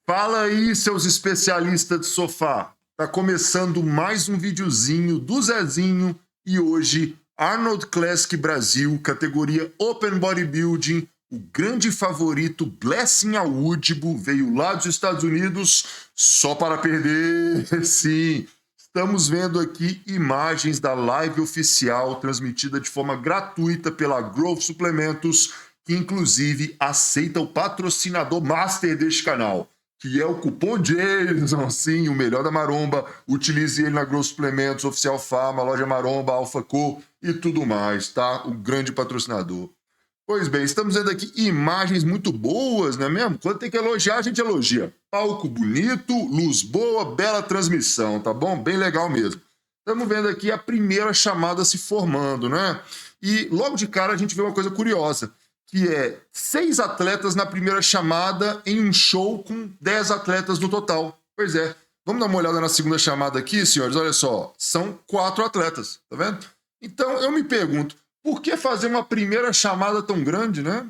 Fala aí, seus especialistas de sofá. Tá começando mais um videozinho do Zezinho e hoje Arnold Classic Brasil, categoria Open Bodybuilding, o grande favorito Blessing Awudibu veio lá dos Estados Unidos só para perder. Sim, estamos vendo aqui imagens da live oficial transmitida de forma gratuita pela Growth Suplementos, que inclusive aceita o patrocinador master deste canal, que é o cupom Jason, sim, o melhor da maromba. Utilize ele na Growth Suplementos, Oficial Pharma, Loja Maromba, AlphaCo e tudo mais, tá? O grande patrocinador. Pois bem, estamos vendo aqui imagens muito boas, não é mesmo? Quando tem que elogiar, a gente elogia. Palco bonito, luz boa, bela transmissão, tá bom? Bem legal mesmo. Estamos vendo aqui a primeira chamada se formando, né? E logo de cara a gente vê uma coisa curiosa, que é 6 atletas na primeira chamada em um show com 10 atletas no total. Pois é. Vamos dar uma olhada na segunda chamada aqui, senhores? Olha só, são 4 atletas, tá vendo? Então eu me pergunto, por que fazer uma primeira chamada tão grande, né?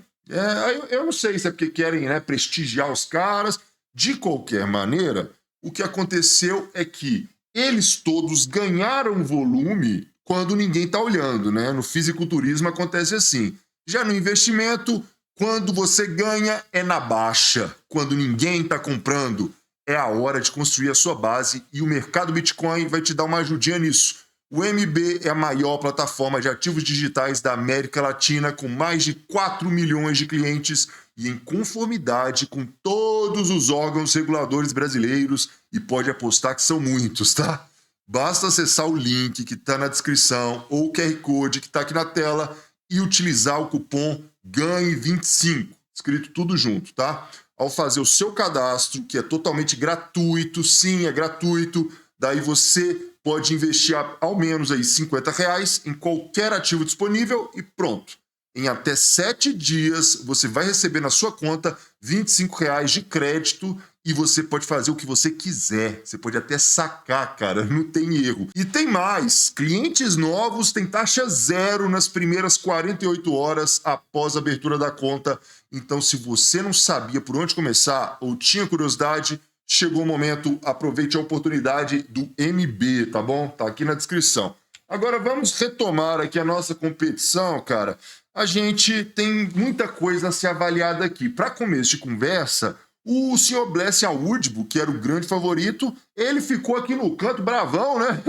Eu não sei se é porque querem, né, prestigiar os caras. De qualquer maneira, o que aconteceu é que eles todos ganharam volume quando ninguém está olhando, né? No fisiculturismo acontece assim. Já no investimento, quando você ganha é na baixa. Quando ninguém está comprando, é a hora de construir a sua base e o mercado Bitcoin vai te dar uma ajudinha nisso. O MB é a maior plataforma de ativos digitais da América Latina, com mais de 4 milhões de clientes e em conformidade com todos os órgãos reguladores brasileiros, e pode apostar que são muitos, tá? Basta acessar o link que está na descrição ou o QR Code que está aqui na tela e utilizar o cupom GANHE25, escrito tudo junto, tá? Ao fazer o seu cadastro, que é totalmente gratuito, sim, é gratuito, daí você pode investir ao menos aí R$50 em qualquer ativo disponível e pronto. Em até 7 dias, você vai receber na sua conta R$25 de crédito e você pode fazer o que você quiser. Você pode até sacar, cara, não tem erro. E tem mais, clientes novos têm taxa zero nas primeiras 48 horas após a abertura da conta. Então, se você não sabia por onde começar ou tinha curiosidade, chegou o momento, aproveite a oportunidade do MB, tá bom? Tá aqui na descrição. Agora vamos retomar aqui a nossa competição, cara. A gente tem muita coisa a ser avaliada aqui. Para começo de conversa, o senhor Blessing Awudibu, que era o grande favorito, ele ficou aqui no canto bravão, né?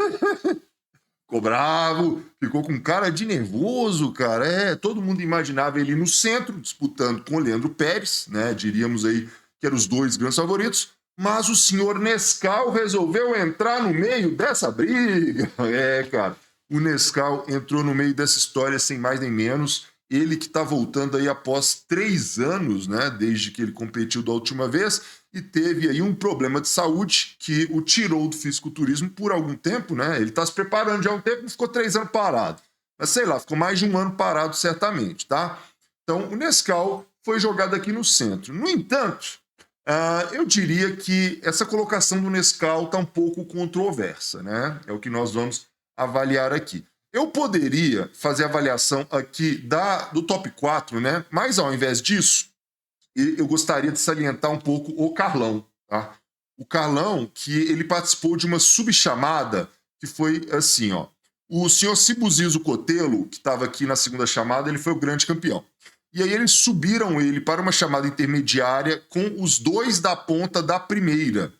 Ficou bravo, ficou com cara de nervoso, cara. Todo mundo imaginava ele no centro, disputando com o Leandro Pérez, né? Diríamos aí que eram os dois grandes favoritos. Mas o senhor Nescau resolveu entrar no meio dessa briga. Cara, o Nescau entrou no meio dessa história sem mais nem menos. Ele que está voltando aí após 3 anos, né, desde que ele competiu da última vez, e teve aí um problema de saúde que o tirou do fisiculturismo por algum tempo, né? Ele está se preparando já há um tempo e ficou 3 anos parado. Mas sei lá, ficou mais de 1 ano parado certamente, tá? Então o Nescau foi jogado aqui no centro. No entanto, eu diria que essa colocação do Nescau está um pouco controversa, né? É o que nós vamos avaliar aqui. Eu poderia fazer a avaliação aqui do top 4, né? Mas ao invés disso, eu gostaria de salientar um pouco o Carlão, tá? O Carlão, que ele participou de uma subchamada que foi assim, ó. O senhor Cibuzizo Cotelo, que estava aqui na segunda chamada, ele foi o grande campeão. E aí eles subiram ele para uma chamada intermediária com os 2 da ponta da primeira.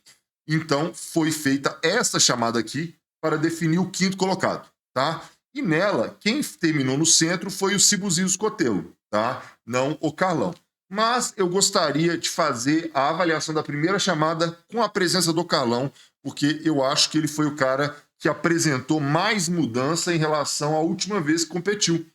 Então foi feita essa chamada aqui para definir o 5º colocado, tá? E nela, quem terminou no centro foi o Cibuzizo Cotelo, tá? Não o Carlão. Mas eu gostaria de fazer a avaliação da primeira chamada com a presença do Carlão, porque eu acho que ele foi o cara que apresentou mais mudança em relação à última vez que competiu.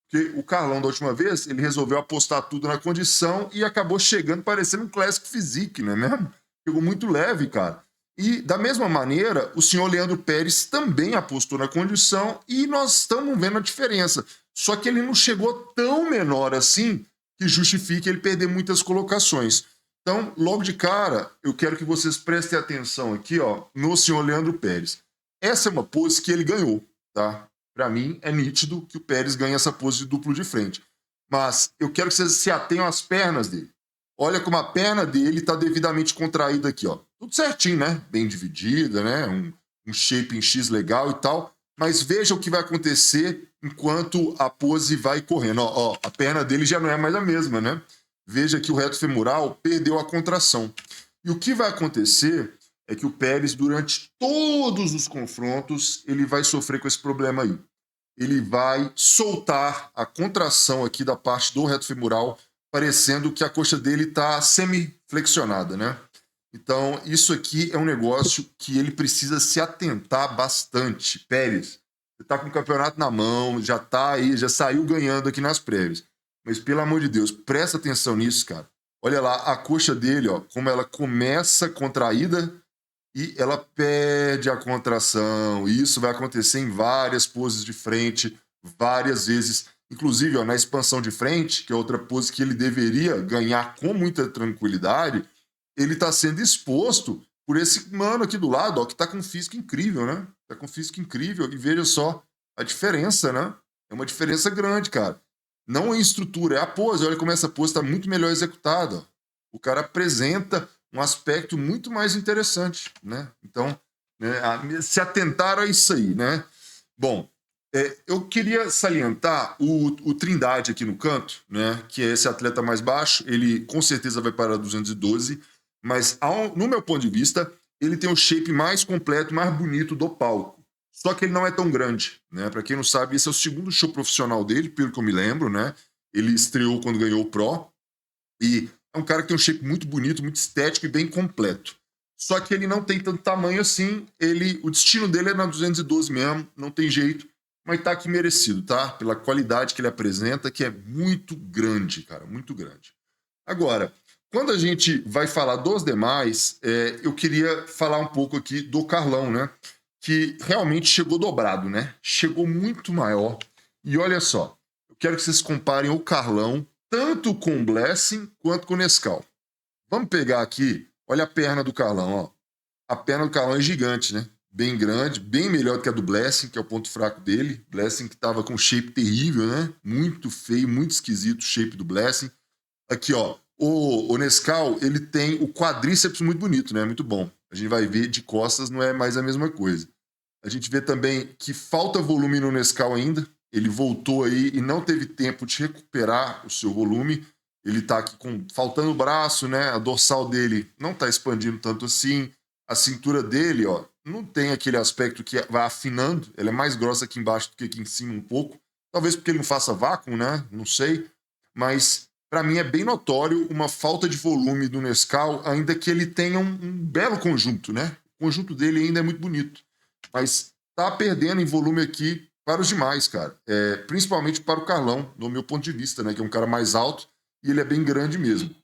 Porque o Carlão, da última vez, ele resolveu apostar tudo na condição e acabou chegando parecendo um Classic Physique, não é mesmo? Chegou muito leve, cara. E, da mesma maneira, o senhor Leandro Pérez também apostou na condição e nós estamos vendo a diferença. Só que ele não chegou tão menor assim que justifique ele perder muitas colocações. Então, logo de cara, eu quero que vocês prestem atenção aqui, ó, no senhor Leandro Pérez. Essa é uma pose que ele ganhou, tá? Para mim, é nítido que o Pérez ganha essa pose de duplo de frente. Mas eu quero que vocês se atenham às pernas dele. Olha como a perna dele está devidamente contraída aqui, ó. Tudo certinho, né? Bem dividida, né? Um shape em X legal e tal. Mas veja o que vai acontecer enquanto a pose vai correndo. Ó, a perna dele já não é mais a mesma, né? Veja que o reto femoral perdeu a contração. E o que vai acontecer é que o Pérez, durante todos os confrontos, ele vai sofrer com esse problema aí. Ele vai soltar a contração aqui da parte do reto femoral, parecendo que a coxa dele está semi-flexionada, né? Então, isso aqui é um negócio que ele precisa se atentar bastante. Pérez, você está com o campeonato na mão, já está aí, já saiu ganhando aqui nas prévias. Mas, pelo amor de Deus, presta atenção nisso, cara. Olha lá, a coxa dele, ó, como ela começa contraída e ela perde a contração. E isso vai acontecer em várias poses de frente, várias vezes. Inclusive, ó, na expansão de frente, que é outra pose que ele deveria ganhar com muita tranquilidade, ele está sendo exposto por esse mano aqui do lado, ó, que está com um físico incrível, né? Está com um físico incrível. E veja só a diferença, né? É uma diferença grande, cara. Não é estrutura, é a pose. Olha como essa pose está muito melhor executada. Ó. O cara apresenta um aspecto muito mais interessante, né? Então, né, se atentaram a isso aí, né? Bom, eu queria salientar o Trindade aqui no canto, né? Que é esse atleta mais baixo. Ele com certeza vai para 212, mas no meu ponto de vista, ele tem o shape mais completo, mais bonito do palco. Só que ele não é tão grande, né? Para quem não sabe, esse é o segundo show profissional dele, pelo que eu me lembro, né? Ele estreou quando ganhou o Pro e é um cara que tem um shape muito bonito, muito estético e bem completo. Só que ele não tem tanto tamanho assim, o destino dele é na 212 mesmo, não tem jeito, mas tá aqui merecido, tá? Pela qualidade que ele apresenta, que é muito grande, cara, muito grande. Agora, quando a gente vai falar dos demais, eu queria falar um pouco aqui do Carlão, né? Que realmente chegou dobrado, né? Chegou muito maior. E olha só, eu quero que vocês comparem o Carlão tanto com o Blessing quanto com o Nescau. Vamos pegar aqui, olha a perna do Carlão, ó. A perna do Carlão é gigante, né? Bem grande, bem melhor do que a do Blessing, que é o ponto fraco dele. Blessing que tava com shape terrível, né? Muito feio, muito esquisito o shape do Blessing. Aqui, ó, o Nescau, ele tem o quadríceps muito bonito, né? Muito bom. A gente vai ver de costas, não é mais a mesma coisa. A gente vê também que falta volume no Nescau ainda. Ele voltou aí e não teve tempo de recuperar o seu volume. Ele tá aqui faltando o braço, né? A dorsal dele não tá expandindo tanto assim. A cintura dele, ó, não tem aquele aspecto que vai afinando. Ela é mais grossa aqui embaixo do que aqui em cima um pouco. Talvez porque ele não faça vácuo, né? Não sei. Mas para mim é bem notório uma falta de volume do Nescau, ainda que ele tenha um belo conjunto, né? O conjunto dele ainda é muito bonito. Mas tá perdendo em volume aqui para os demais, cara. Principalmente para o Carlão, no meu ponto de vista, né? Que é um cara mais alto e ele é bem grande mesmo.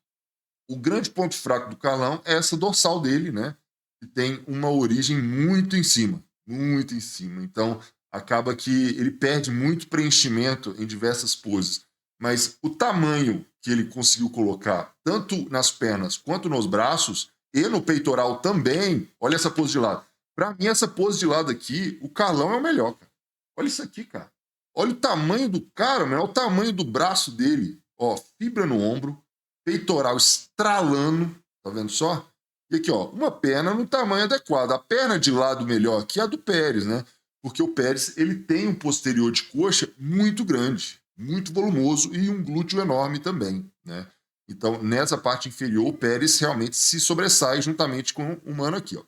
O grande ponto fraco do Carlão é essa dorsal dele, né? Que tem uma origem muito em cima. Muito em cima. Então, acaba que ele perde muito preenchimento em diversas poses. Mas o tamanho que ele conseguiu colocar, tanto nas pernas quanto nos braços, e no peitoral também, olha essa pose de lado. Pra mim, essa pose de lado aqui, o Carlão é o melhor, cara. Olha isso aqui, cara. Olha o tamanho do cara, mano. Olha o tamanho do braço dele. Ó, fibra no ombro, peitoral estralando, tá vendo só? E aqui, ó, uma perna no tamanho adequado. A perna de lado melhor aqui é a do Pérez, né? Porque o Pérez, ele tem um posterior de coxa muito grande, muito volumoso e um glúteo enorme também, né? Então, nessa parte inferior, o Pérez realmente se sobressai juntamente com o mano aqui, ó.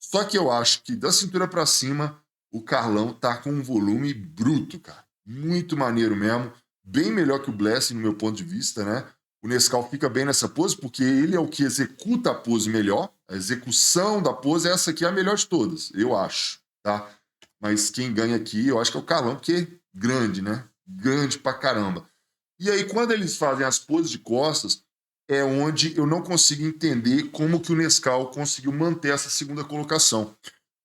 Só que eu acho que da cintura para cima, o Carlão tá com um volume bruto, cara. Muito maneiro mesmo. Bem melhor que o Blessing, no meu ponto de vista, né? O Nescau fica bem nessa pose, porque ele é o que executa a pose melhor. A execução da pose, essa aqui é a melhor de todas, eu acho, tá? Mas quem ganha aqui, eu acho que é o Carlão, porque é grande, né? Grande pra caramba. E aí, quando eles fazem as poses de costas, é onde eu não consigo entender como que o Nescau conseguiu manter essa segunda colocação.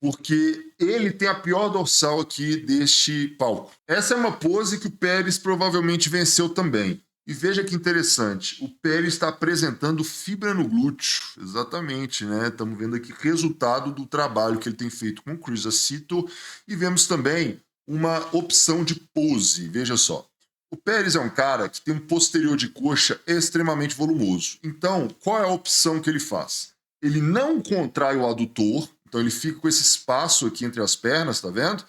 Porque ele tem a pior dorsal aqui deste palco. Essa é uma pose que o Pérez provavelmente venceu também. E veja que interessante, o Pérez está apresentando fibra no glúteo. Exatamente, né? Estamos vendo aqui resultado do trabalho que ele tem feito com o Chris Aceto. E vemos também uma opção de pose. Veja só. O Pérez é um cara que tem um posterior de coxa extremamente volumoso. Então, qual é a opção que ele faz? Ele não contrai o adutor, então ele fica com esse espaço aqui entre as pernas, tá vendo?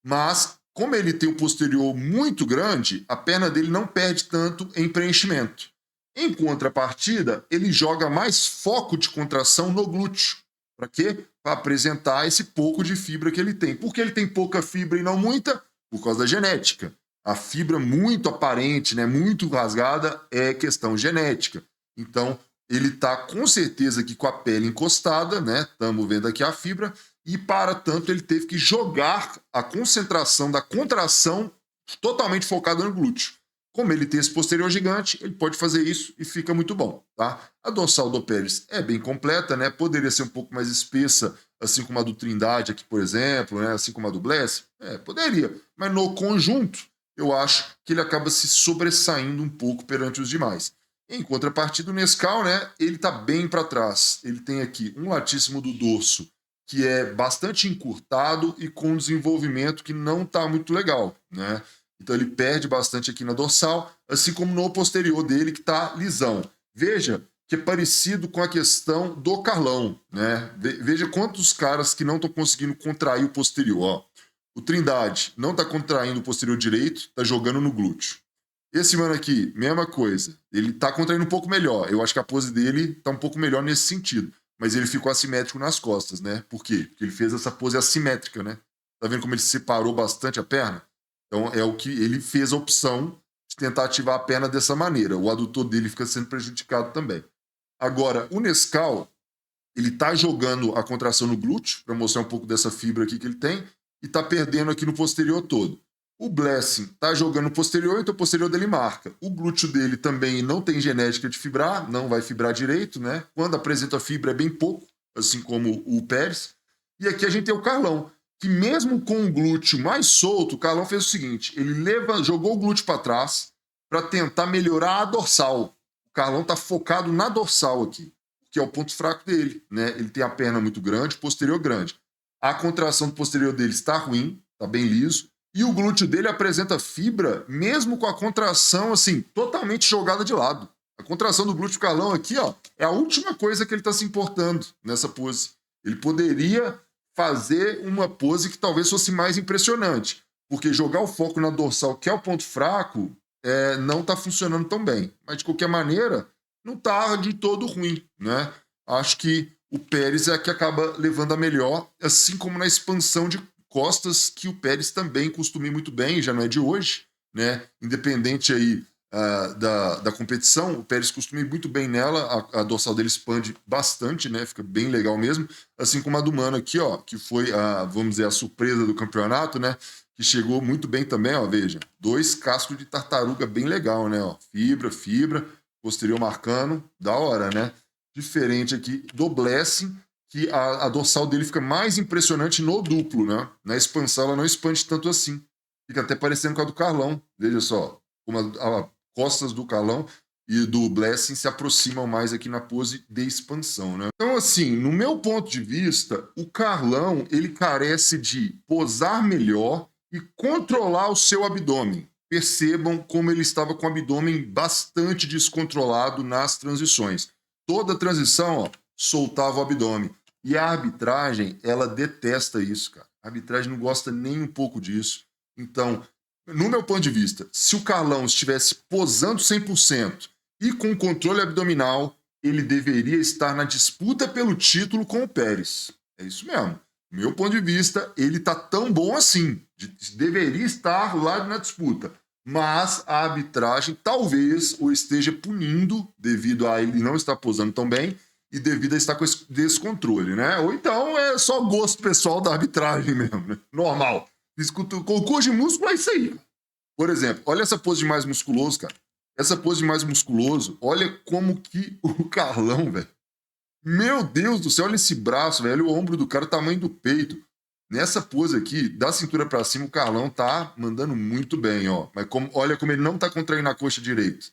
Mas, como ele tem um posterior muito grande, a perna dele não perde tanto em preenchimento. Em contrapartida, ele joga mais foco de contração no glúteo. Para quê? Para apresentar esse pouco de fibra que ele tem. Por que ele tem pouca fibra e não muita? Por causa da genética. A fibra muito aparente, né, muito rasgada, é questão genética. Então, ele está com certeza aqui com a pele encostada, né? Estamos vendo aqui a fibra, e para tanto ele teve que jogar a concentração da contração totalmente focada no glúteo. Como ele tem esse posterior gigante, ele pode fazer isso e fica muito bom, tá? A dorsal do Pérez é bem completa, né? Poderia ser um pouco mais espessa, assim como a do Trindade aqui, por exemplo, né? Assim como a do Bless. Poderia. Mas no conjunto, eu acho que ele acaba se sobressaindo um pouco perante os demais. Em contrapartida, o Nescau, né? Ele tá bem para trás. Ele tem aqui um latíssimo do dorso, que é bastante encurtado e com um desenvolvimento que não tá muito legal, né? Então ele perde bastante aqui na dorsal, assim como no posterior dele, que está lisão. Veja que é parecido com a questão do Carlão, né? Veja quantos caras que não estão conseguindo contrair o posterior. Ó. O Trindade não está contraindo o posterior direito, está jogando no glúteo. Esse mano aqui, mesma coisa. Ele está contraindo um pouco melhor. Eu acho que a pose dele está um pouco melhor nesse sentido. Mas ele ficou assimétrico nas costas, né? Por quê? Porque ele fez essa pose assimétrica, né? Tá vendo como ele separou bastante a perna? Então é o que ele fez a opção de tentar ativar a perna dessa maneira. O adutor dele fica sendo prejudicado também. Agora, o Nescau, ele tá jogando a contração no glúteo, para mostrar um pouco dessa fibra aqui que ele tem, e tá perdendo aqui no posterior todo. O Blessing tá jogando no posterior, então o posterior dele marca. O glúteo dele também não tem genética de fibrar, não vai fibrar direito, né? Quando apresenta fibra é bem pouco, assim como o Pérez. E aqui a gente tem o Carlão, que mesmo com o glúteo mais solto, o Carlão fez o seguinte, ele jogou o glúteo para trás para tentar melhorar a dorsal. O Carlão está focado na dorsal aqui, que é o ponto fraco dele, né? Ele tem a perna muito grande, posterior grande. A contração do posterior dele está ruim, está bem liso, e o glúteo dele apresenta fibra, mesmo com a contração, assim, totalmente jogada de lado. A contração do glúteo Carlão aqui, ó, é a última coisa que ele está se importando nessa pose. Ele poderia fazer uma pose que talvez fosse mais impressionante, porque jogar o foco na dorsal, que é o ponto fraco, não está funcionando tão bem. Mas, de qualquer maneira, não está de todo ruim, né? Acho que o Pérez é que acaba levando a melhor, assim como na expansão de costas, que o Pérez também costuma ir muito bem, já não é de hoje, né? Independente aí da competição, o Pérez costuma ir muito bem nela, a dorsal dele expande bastante, né? Fica bem legal mesmo, assim como a do Mano aqui, ó, que foi vamos dizer, a surpresa do campeonato, né? Que chegou muito bem também, ó, veja, 2 cascos de tartaruga bem legal, né? Ó, fibra, posterior marcando, da hora, né? Diferente aqui do Blessing, que a dorsal dele fica mais impressionante no duplo, né? Na expansão ela não expande tanto assim. Fica até parecendo com a do Carlão. Veja só, como as costas do Carlão e do Blessing se aproximam mais aqui na pose de expansão, né? Então, assim, no meu ponto de vista, o Carlão, ele carece de posar melhor e controlar o seu abdômen. Percebam como ele estava com o abdômen bastante descontrolado nas transições. Toda transição, ó, soltava o abdômen. E a arbitragem, ela detesta isso, cara. A arbitragem não gosta nem um pouco disso. Então, no meu ponto de vista, se o Carlão estivesse posando 100% e com controle abdominal, ele deveria estar na disputa pelo título com o Pérez. É isso mesmo. Do meu ponto de vista, ele tá tão bom assim. Deveria estar lá na disputa. Mas a arbitragem talvez o esteja punindo devido a ele não estar posando tão bem e devido a estar com esse descontrole, né? Ou então é só gosto pessoal da arbitragem mesmo, né? Normal. Concurso de músculo é isso aí. Por exemplo, olha essa pose de mais musculoso, cara. Essa pose de mais musculoso, olha como que o Carlão, velho. Meu Deus do céu, olha esse braço, velho. Olha o ombro do cara, o tamanho do peito. Nessa pose aqui, da cintura pra cima, o Carlão tá mandando muito bem, ó. Mas olha como ele não tá contraindo a coxa direito.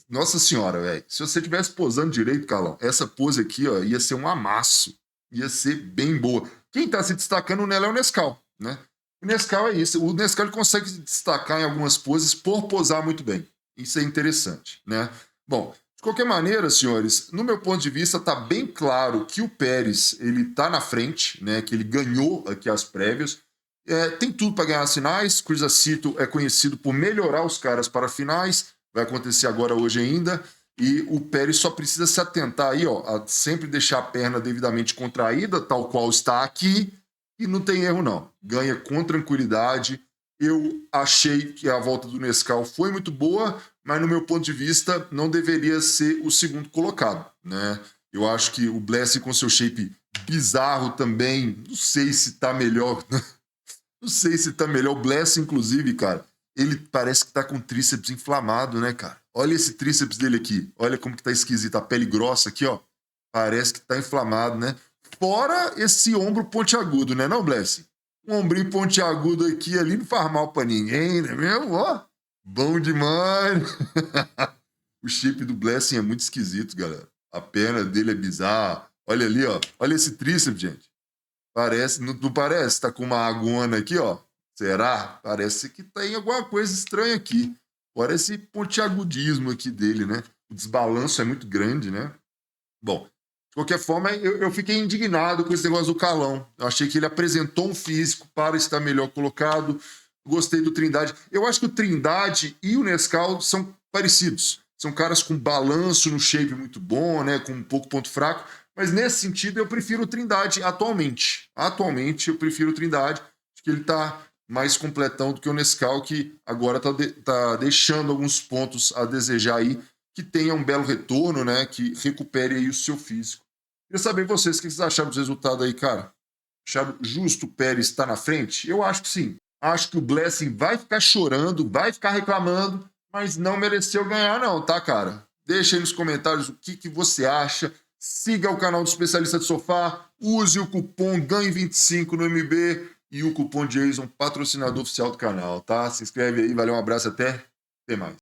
Nossa senhora, velho. Se você tivesse posando direito, Carlão, essa pose aqui, ó, ia ser um amasso. Ia ser bem boa. Quem tá se destacando nela é o Nescau, né? O Nescau é isso. O Nescau ele consegue se destacar em algumas poses por posar muito bem. Isso é interessante, né? Bom, de qualquer maneira, senhores, no meu ponto de vista, está bem claro que o Pérez ele está na frente, né? Que ele ganhou aqui as prévias. Tem tudo para ganhar as finais. Chris Aceto é conhecido por melhorar os caras para finais. Vai acontecer agora hoje ainda. E o Pérez só precisa se atentar aí, ó, a sempre deixar a perna devidamente contraída, tal qual está aqui. E não tem erro, não. Ganha com tranquilidade. Eu achei que a volta do Nescau foi muito boa, mas no meu ponto de vista não deveria ser o segundo colocado, né? Eu acho que o Blessing com seu shape bizarro também, não sei se tá melhor. Não sei se tá melhor. O Blessing, inclusive, cara, ele parece que tá com o tríceps inflamado, né, cara? Olha esse tríceps dele aqui. Olha como que tá esquisito. A pele grossa aqui, ó. Parece que tá inflamado, né? Fora esse ombro pontiagudo, né, não, Blessing? Um ombrinho pontiagudo aqui ali não faz mal pra ninguém, né mesmo? Ó, bom demais. O shape do Blessing é muito esquisito, galera. A perna dele é bizarra. Olha ali, ó. Olha esse tríceps, gente. Parece, não parece? Tá com uma agona aqui, ó. Será? Parece que tem alguma coisa estranha aqui. Fora esse pontiagudismo aqui dele, né? O desbalanço é muito grande, né? Bom, de qualquer forma, eu fiquei indignado com esse negócio do Calão. Eu achei que ele apresentou um físico para estar melhor colocado. Gostei do Trindade. Eu acho que o Trindade e o Nescau são parecidos. São caras com balanço no shape muito bom, né? Com um pouco ponto fraco. Mas nesse sentido, eu prefiro o Trindade atualmente. Atualmente, eu prefiro o Trindade. Acho que ele está mais completão do que o Nescau, que agora tá deixando alguns pontos a desejar aí. Que tenha um belo retorno, né? Que recupere aí o seu físico. Queria saber vocês, o que vocês acharam dos resultados aí, cara? Acharam justo o Pérez estar na frente? Eu acho que sim. Acho que o Blessing vai ficar chorando, vai ficar reclamando, mas não mereceu ganhar não, tá, cara? Deixa aí nos comentários o que você acha. Siga o canal do Especialista de Sofá, use o cupom GANHE25 no MB e o cupom Jason, patrocinador oficial do canal, tá? Se inscreve aí, valeu, um abraço, até mais.